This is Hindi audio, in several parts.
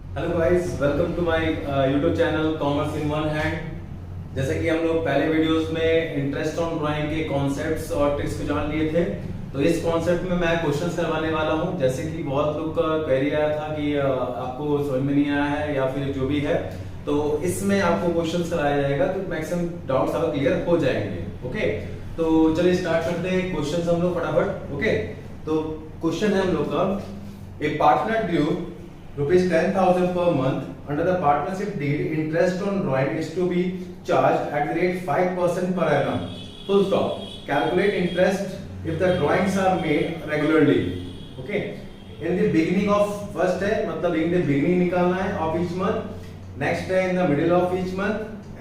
Hello guys, welcome to my YouTube channel commerce in one hand. जैसे कि हम लोग पहले वीडियोस में इंटरेस्ट ऑन ड्राइंग के कॉन्सेप्ट्स और ट्रिक्स को जान लिए थे, तो इस कॉन्सेप्ट में मैं क्वेश्चंस करवाने वाला हूं। जैसे कि बहुत लोग का क्वेरी आया था कि आपको समझ में नहीं आया है या फिर जो भी है, तो इसमें आपको क्वेश्चंस कराया जाएगा, तो मैक्सिमम डाउट्स आपको क्लियर हो जाएंगे। ओके, तो चलिए स्टार्ट करते हैं क्वेश्चंस हम लोग फटाफट। ओके, तो क्वेश्चन है हम लोग का, ए partner due rupees 10,000 per month under the partnership deed. Interest on drawing is to be charged at the rate 5% per annum. Full stop. Calculate interest if the drawings are made regularly. Okay. In the beginning of first है, मतलब in the beginning निकालना है of each month. Next है in the middle of each month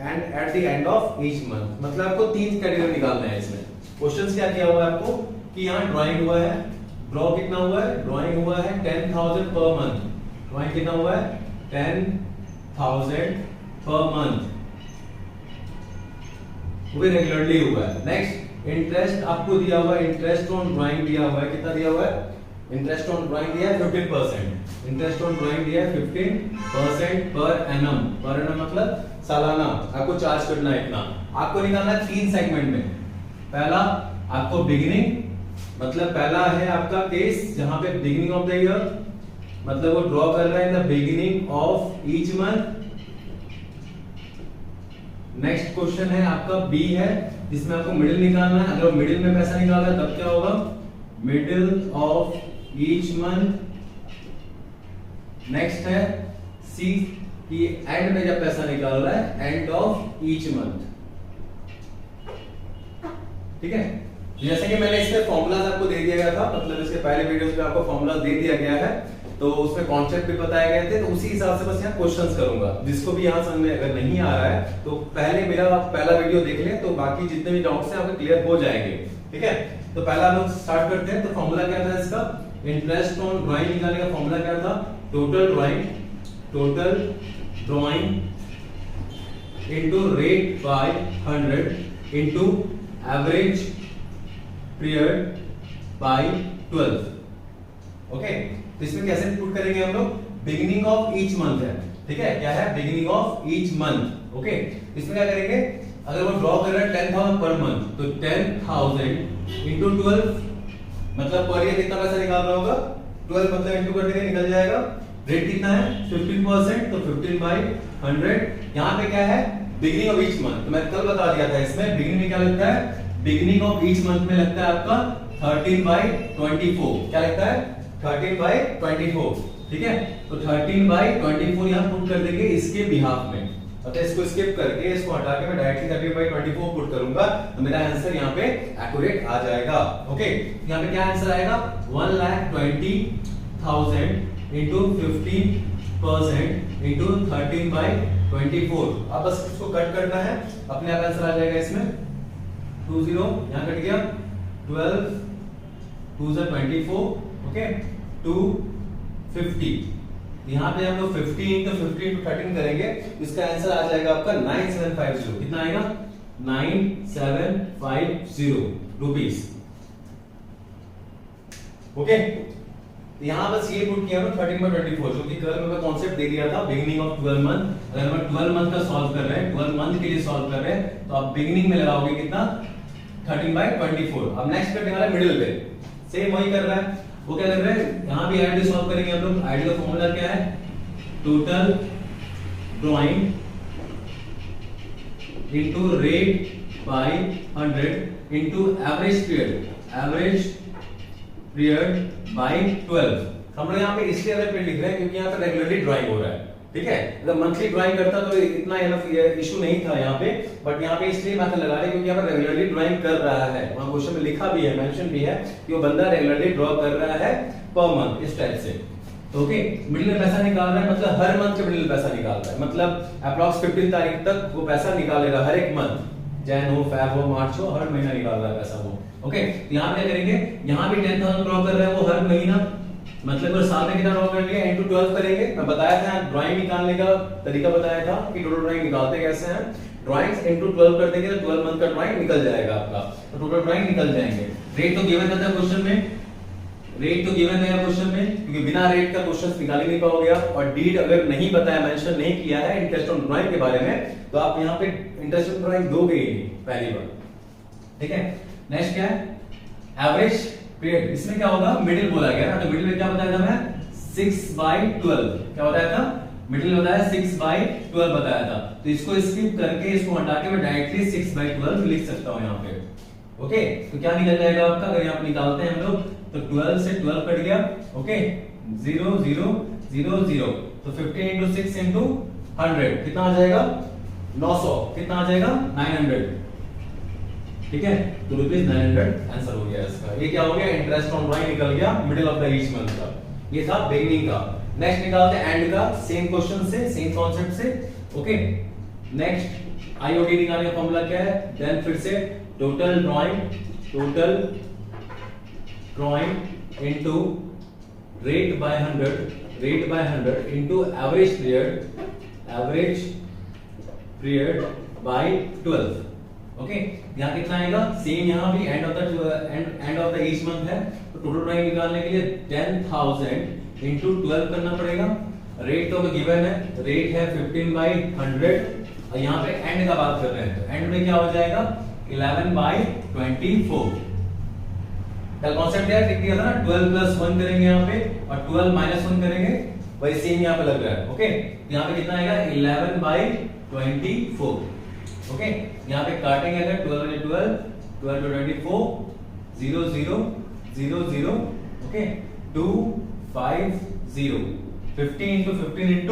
and at the end of each month. मतलब आपको तीन कैटेगरी निकालना है इसमें। क्वेश्चंस क्या किया हुआ है आपको कि यहाँ ड्राइंग हुआ है, ड्रॉ कितना हुआ है, ड्राइंग हुआ है 10,000 पर मंथ। ड्राइंग कितना हुआ है 10,000 पर मंथ, वो भी रेगुलरली हुआ है। नेक्स्ट इंटरेस्ट आपको दिया हुआ है, इंटरेस्ट ऑन ड्राइंग दिया हुआ है, कितना दिया हुआ है, इंटरेस्ट ऑन ड्राइंग दिया है 15%। इंटरेस्ट ऑन ड्राइंग दिया है 15% पर एनम। पर एनम मतलब सालाना आपको चार्ज करना है इतना। आपको निकालना है तीन सेगमेंट में। पहला आपको बिगिनिंग, मतलब पहला है आपका केस जहां पे बिगिनिंग ऑफ द ईयर, मतलब वो ड्रॉ कर रहा है in the beginning of each month. Next question है आपका बी है, जिसमें आपको मिडिल निकालना है। अगर मिडिल में पैसा निकाल रहा है तब क्या होगा, middle of each month. Next है सी कि एंड में जब पैसा निकाल रहा है एंड ऑफ ईच मंथ। ठीक है, जैसे कि मैंने इसके फॉर्मूलाज आपको दे दिया गया था, मतलब इसके पहले वीडियोस में आपको फॉर्मूलाज दे दिया गया है, तो उसमें कॉन्सेप्ट भी बताए गए थे, तो उसी हिसाब से बस यहाँ क्वेश्चंस करूंगा। जिसको भी यहाँ समझ में अगर नहीं आ रहा है तो पहले मेरा पहला वीडियो देख लें, तो बाकी जितने भी डाउट्स हैं आपके क्लियर हो जाएंगे। ठीक है, तो पहला हम स्टार्ट करते हैं। तो फॉर्मूला क्या था इसका, इंटरेस्ट ऑन ड्राइंग निकालने का फॉर्मूला क्या था, total drawing into rate by 100 into average period by 12। Okay, तो इसमें कैसे पुट करेंगे हम लोग, बिगिनिंग ऑफ ईच मंथ है। ठीक है, क्या है, beginning of each month. Okay, इसमें क्या करेंगे, अगर वो ड्रॉ कर रहा है 10,000 पर मंथ, तो 10,000 इनटू 12, मतलब पर ईयर कितना पैसा निकाल रहा होगा, 12 मतलब इनटू कर देंगे, निकल जाएगा। रेट कितना है 15%, तो 15 बाय 100। यहाँ पे क्या है, बिगिनिंग ऑफ ईच मंथ, तो मैं कल बता दिया था, इसमें बिगिनिंग में क्या लगता है, बिगिनिंग ऑफ ईच मंथ में लगता है आपका 13 बाय 24। क्या लगता है, 13 बाय 24। ठीक है, तो 13 बाय 24 यहाँ पुट कर देंगे इसके बिहाफ में। अच्छा, इसको स्किप करके इसको हटा के मैं डायरेक्टली 13 बाय 24 पुट करूंगा, तो मेरा आंसर यहाँ पे एक्यूरेट आ जाएगा। ओके, यहाँ पे क्या आंसर आएगा, 1,20,000 इनटू 15% इनटू 13 बाय 24। अब बस इसको कट करना है, अपने आप आंसर आ जाएगा इसमें 20, यहाँ कट गया, 12 2 24। ओके, 250। यहाँ पे हम लोग 50 इंटू 50 इंटू 13 करेंगे, इसका आंसर आ जाएगा आपका 9750। कितना आएगा, 9750 रुपीस। ओके, यहाँ बस ये पुट किया 13 बाय 24, जो कि कल मैं कॉन्सेप्ट दे दिया था, बिगिनिंग ऑफ 12 मंथ। अगर हम 12 मंथ का सॉल्व कर रहे हैं, 12 मंथ के लिए सॉल्व कर रहे हैं, तो आप बिगिनिंग में लगाओगे कितना, 13 बाय 24। अब नेक्स्ट करने वाला मिडिल पे, सेम वही कर रहा है, वो क्या कर रहे हैं, यहाँ भी आईडी सॉल्व करेंगे हम लोग। आईडी का फॉर्मूला क्या है, total drawing into rate by 100 into average period by 12। हम लोग यहाँ पे इसलिए एवरेज पीरियड लिख रहे हैं क्योंकि यहाँ पे रेगुलरली ड्राइंग हो रहा है। ठीक है, अगर मंथली ड्राइंग करता तो इतना इशू नहीं था यहाँ पे, बट यहाँ पे इसलिए मैथड लगा रहे हैं क्योंकि यहाँ पर रेगुलरली ड्राइंग कर रहा है। वहाँ क्वेश्चन में लिखा भी है, मेंशन भी है कि वो बंदा रेगुलरली ड्रॉ कर रहा है पर मंथ, इस टाइप से। तो ओके, मिडिल में पैसा निकाल रहा है, मतलब हर मंथ के मिडिल में पैसा निकाल रहा है, मतलब अप्रॉक्स 15 तारीख तक वो पैसा निकालेगा हर एक मंथ, जैन हो, फेब हो, मार्च हो, हर महीना निकाल रहा है पैसा वो। ओके, तो यहाँ क्या करेंगे, यहाँ भी 10,000 ड्रॉ कर रहा है वो हर महीना, मतलब अगर साल में कितना ड्रॉ कर लिया, इनटू 12 करेंगे। मैं बताया था ड्राइंग निकालने का तरीका बताया था कि टोटल ड्राइंग निकालते कैसे हैं। ड्राइंग्स इनटू 12 कर देंगे तो 12 मंथ का ड्राइंग निकल जाएगा आपका, तो टोटल ड्राइंग निकल जाएंगे। रेट तो गिवन था क्वेश्चन में, रेट तो गिवन है क्वेश्चन में, क्योंकि बिना रेट का क्वेश्चन निकाल ही नहीं पाओगे आप। और डीड अगर नहीं बताया, मेंशन नहीं किया है इंटरेस्ट ऑन ड्राइंग के बारे में, तो आप यहाँ पे इंटरेस्ट ऑन ड्राइंग दोगे ही नहीं पहली बार। ठीक है, नेक्स्ट क्या है, एवरेज पीरियड। इसमें क्या होगा, मिडिल बोला गया ना, तो मिडिल में क्या बताया था मैं, 6/12। क्या बताया था, मिडिल बताया 6/12 बताया था। तो इसको स्किप करके, इसको हटा के मैं डायरेक्टली 6/12 लिख सकता हूं यहाँ पे। ओके, तो क्या निकल जाएगा आपका, अगर यहाँ पे निकालते हैं हम लोग, तो 12 से 12 कट गया। ओके, 0 0 0 0, तो 50 into 6 into 100 कितना आ जाएगा, 900। कितना आ जाएगा, 900। ठीक है, तो ₹900 आंसर हो गया इसका। ये क्या हो गया, इंटरेस्ट ऑन ड्राइंग निकल गया middle of the each month का। ये था बिगिनिंग का। नेक्स्ट निकालते हैं एंड का, सेम क्वेश्चन से, सेम कॉन्सेप्ट से। ओके, नेक्स्ट आईओडी निकालने का फॉर्मूला क्या है, देन फिर से total drawing into rate by 100 into average period by 12। Okay, यहाँ कितना आएगा, सेम यहाँ भी end of the each month है, तो टोटल ड्राइंग निकालने के लिए 10,000 into 12 करना पड़ेगा। रेट तो गिवन है, रेट है 15/100, और यहाँ पे एंड का बात कर रहे हैं, तो एंड में क्या हो जाएगा, 11/24। कल कॉन्सेप्ट क्या किया था ना, 12 + 1 करेंगे यहाँ पे, और 12 - 1 करेंगे, वही सेम यहाँ पे लग रहा है। ओके, यहाँ पे कितना आएगा, 11/24। ओके, यहाँ पे काटेंगे अगर 12 × 12, 12 × 24, 0 0 0 0। ओके, 2 5 0, 50 × 15 ×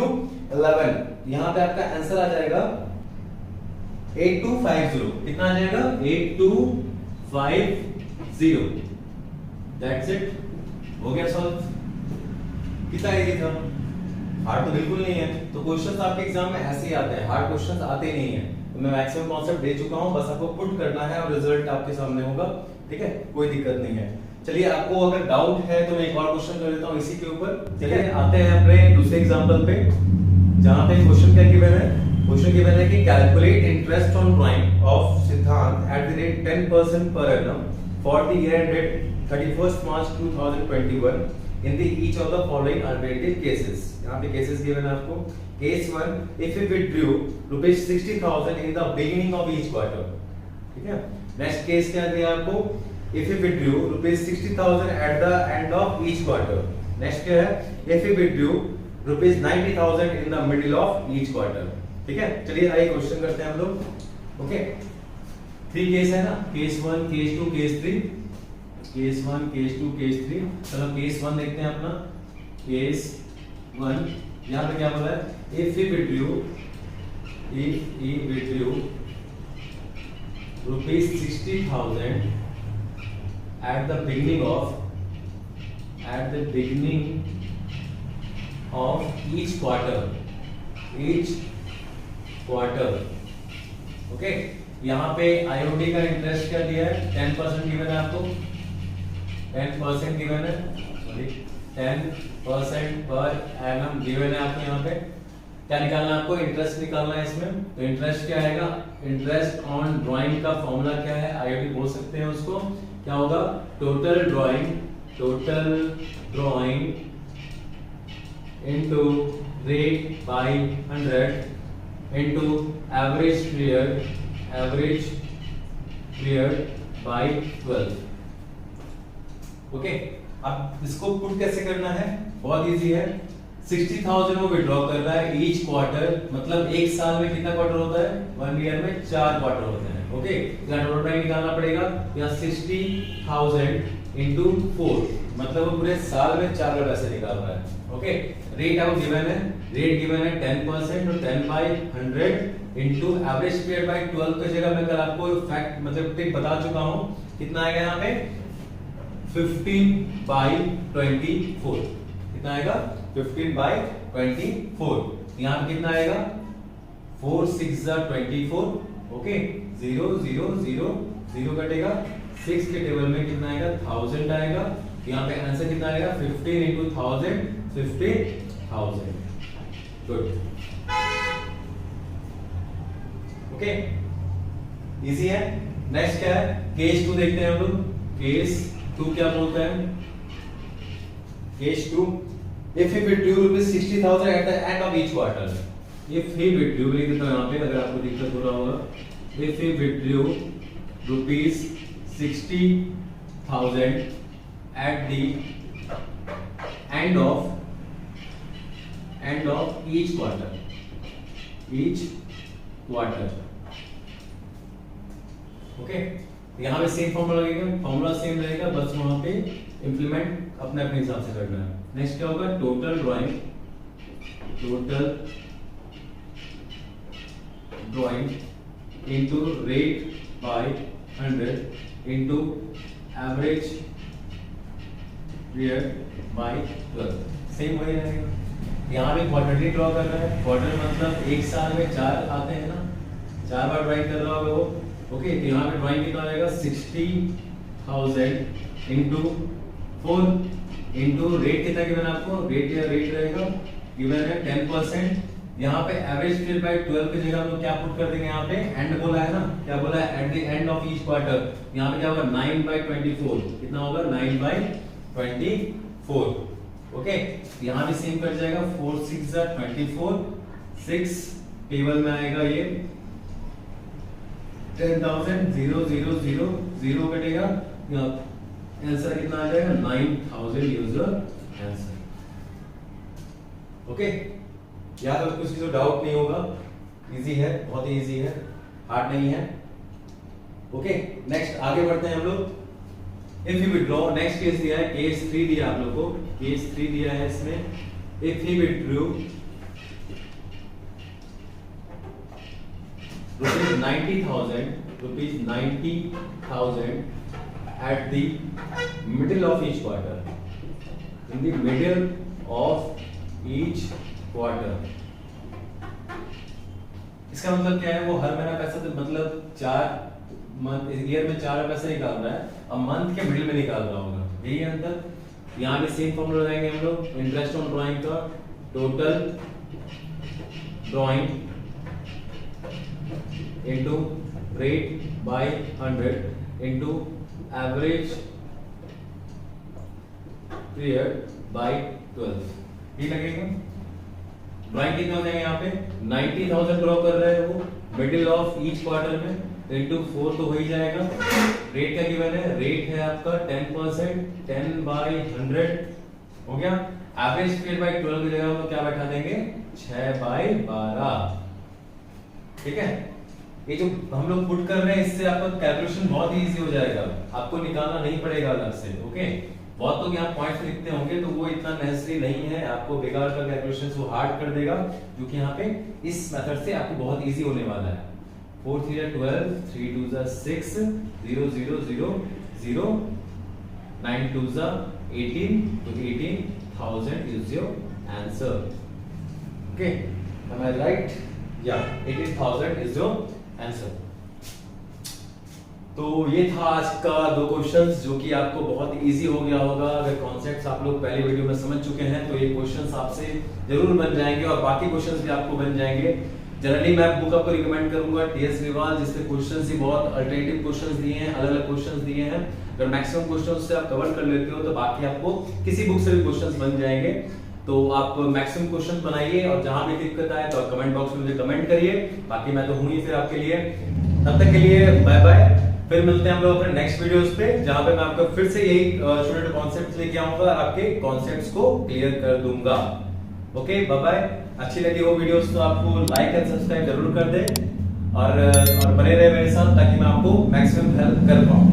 11। यहाँ पे आपका आंसर आ जाएगा 8250। कितना आ जाएगा, 8250। दैट्स इट, हो गया सॉल्व। कितना इजी था, हार्ड तो बिल्कुल नहीं है। तो क्वेश्चंस आपके एग्जाम में ऐसे ही आते हैं, हार्ड क्वेश्चंस आते नहीं है। तो मैं मैक्सिमम कॉन्सेप्ट दे चुका हूं, बस आपको पुट करना है और रिजल्ट आपके सामने होगा। ठीक है, कोई दिक्कत नहीं है। चलिए, आपको अगर डाउट है तो मैं एक और क्वेश्चन कर देता हूं इसी के ऊपर। चलिए आते हैं अपने दूसरे एग्जांपल पे, जहां पे क्वेश्चन क्या गिवन है, क्वेश्चन गिवन है कि calculate interest on drawing of सिद्धांत at the rate 10% per annum for the year ended 31st March 2021 in the each of the following alternative cases। यहाँ पे केसेस गिवन है आपको। Case 1, if we withdrew ₹60,000 in the beginning of each quarter। ठीक है, नेक्स्ट केस क्या दिया आपको, if we withdrew ₹60,000 at the end of each quarter। Next क्या है, if we withdrew ₹90,000 in the middle of each quarter। ठीक है, चलिए आइए क्वेश्चन करते हैं हम लोग। ओके, 3 केस है ना, case 1, case 2, case 3। Case 1, case 2, case 3। चलो केस 1 देखते हैं अपना। केस 1 यहाँ पे क्या बोला है, if he withdrew ₹60,000 at the beginning of each quarter। Okay, यहाँ पे आईओडी का इंटरेस्ट क्या दिया है, 10% गिवन है आपको, 10% गिवन है, सॉरी 10% पर एनम गिवन है आपको। यहाँ पे क्या निकालना है आपको, इंटरेस्ट निकालना है इसमें। तो इंटरेस्ट क्या आएगा, इंटरेस्ट ऑन ड्राइंग का फॉर्मूला क्या है, आईओडी बोल सकते हैं उसको। क्या होगा, total drawing into rate by 100 into average period by 12। Okay, अब इसको पुट कैसे करना है, बहुत इजी है। 60,000 वो विड्रॉ कर रहा है ईच क्वार्टर, मतलब एक साल में कितना क्वार्टर होता है, 1 ईयर में 4 क्वार्टर होते हैं। ओके, इसका टोटल टाइम निकालना पड़ेगा, या 60,000 into 4, मतलब वो पूरे साल में 4 बार पैसे निकाल रहा है। ओके, रेट आपको गिवन है, 10% और 10/100 into एवरेज पीरियड बाय 12 की जगह मैं कल आपको फैक्ट मतलब टिक बता चुका हूं। कितना आएगा यहाँ पे, 15/24। कितना आएगा, 15/24। यहाँ पे कितना आएगा, 4 6 24। ओके, 0 0 0 0 कटेगा, 6 के टेबल में कितना आएगा, 1000 आएगा। यहाँ पे आंसर कितना आएगा, 15 into 1000, 50,000। गुड, ओके, इजी है। नेक्स्ट क्या है, केस 2 देखते हैं हम लोग। केस 2 क्या बोलता है, case 2, if he withdrew rupees 60,000 at the end of each quarter. If he withdrew, लिख देता हूँ यहाँ पे अगर आपको दिक्कत हो रहा होगा, if he withdrew rupees 60,000 at the end of each quarter. Okay, यहाँ पे सेम फॉर्मूला लगेगा, फॉर्मूला सेम रहेगा, बस वहां पे इंप्लीमेंट अपने अपने हिसाब से करना है। नेक्स्ट क्या होगा, total drawing into rate by 100 into average period by 12। Same वही रहेगा। यहाँ पे क्वार्टरली ड्रॉ कर रहा है, क्वार्टर मतलब एक साल में 4 आते हैं ना, 4 बार ड्राइंग कर रहा होगा वो। ओके, तो यहाँ पे ड्राइंग कितना आएगा, 60,000 इंटू 4 इंटू रेट कितना गिवन आपको, रेट रहेगा गिवन है 10%। यहाँ पे एवरेज पीरियड बाय 12 की जगह हम लोग क्या पुट कर देंगे, यहाँ पे एंड बोला है ना, क्या बोला है, at the end of each quarter. यहाँ पे क्या होगा, 9/24, कितना होगा, 9/24। ओके, यहाँ भी सेम कट जाएगा, 4 6 24, 6 टेबल में आएगा ये 10,000, 0 0 0 0 कटेगा, आंसर कितना आ जाएगा, 9,000 यूजर आंसर। ओके, याद रखो, किसी को डाउट नहीं होगा, इजी है, बहुत ही इजी है, हार्ड नहीं है। ओके, नेक्स्ट आगे बढ़ते हैं हम लोग। If you withdraw, next case दिया है, केस 3 दिया आप लोग को, केस 3 दिया है इसमें, if he withdrew rupees 90,000 at the middle of each quarter, in the middle of each quarter। इसका मतलब क्या है, वो हर महीना पैसा, तो मतलब 4 मंथ, ईयर में 4 पैसा निकाल रहा है, अब मंथ के मिडिल में निकाल रहा होगा, यही अंतर। यहाँ भी सेम फॉर्मूला लगाएंगे हम लोग, इंटरेस्ट ऑन ड्राइंग का, total drawing into rate by 100 into average period by 12। ये लगेगा। ड्राइंग कितना हो जाएगा, यहाँ पे 90,000 ड्रॉ कर रहे हैं वो, मिडिल ऑफ ईच क्वार्टर में, इंटू 4 तो हो ही जाएगा। रेट क्या गिवन है, रेट है आपका 10%, 10/100 हो गया। एवरेज पीरियड बाय 12 की जगह हम लोग क्या बैठा देंगे, 6/12। ठीक है, ये जो हम लोग पुट कर रहे हैं, इससे आपका कैलकुलेशन बहुत ही इजी हो जाएगा, आपको निकालना नहीं पड़ेगा अलग से। ओके, बहुत लोग यहाँ पॉइंट्स लिखते होंगे, तो वो इतना नेसेसरी नहीं है, आपको बेकार का कैलकुलेशन वो हार्ड कर देगा, जो कि यहाँ पे इस मेथड से आपको बहुत इजी होने वाला है। 4 3 12, 3 2 6, 0 0 0 0, 9 2 18, तो 18,000 is your answer। Okay, am I right? Yeah, 18,000 is your answer. तो ये था आज का 2 क्वेश्चंस, जो कि आपको बहुत इजी हो गया होगा। अगर कॉन्सेप्ट्स आप लोग पहले वीडियो में समझ चुके हैं, तो ये क्वेश्चंस आपसे जरूर बन जाएंगे, और बाकी क्वेश्चंस भी आपको बन जाएंगे। जनरली मैं बुक आपको रिकमेंड करूंगा टीएस रिवाल, जिससे क्वेश्चंस ही बहुत अल्टरनेटिव क्वेश्चंस दिए हैं, अलग अलग क्वेश्चंस दिए हैं। अगर मैक्सिमम क्वेश्चंस से आप कवर कर लेते हो, तो बाकी आपको किसी बुक से भी क्वेश्चंस बन जाएंगे। तो आप मैक्सिमम क्वेश्चन बनाइए, और जहां भी दिक्कत आए तो कमेंट बॉक्स में मुझे कमेंट करिए। बाकी मैं तो हूं ही फिर आपके लिए। तब तक के लिए बाय बाय, फिर मिलते हैं हम लोग अपने नेक्स्ट वीडियोस पे, जहां पे मैं आपको फिर से यही स्टूडेंट कॉन्सेप्ट्स लेके आऊंगा, आपके कॉन्सेप्ट्स को क्लियर कर दूंगा। Okay, bye bye. अच्छी लगी वो वीडियोस तो आपको लाइक एंड सब्सक्राइब जरूर कर दें, और बने रहे मेरे साथ, ताकि मैं आपको मैक्सिमम हेल्प कर पाऊं।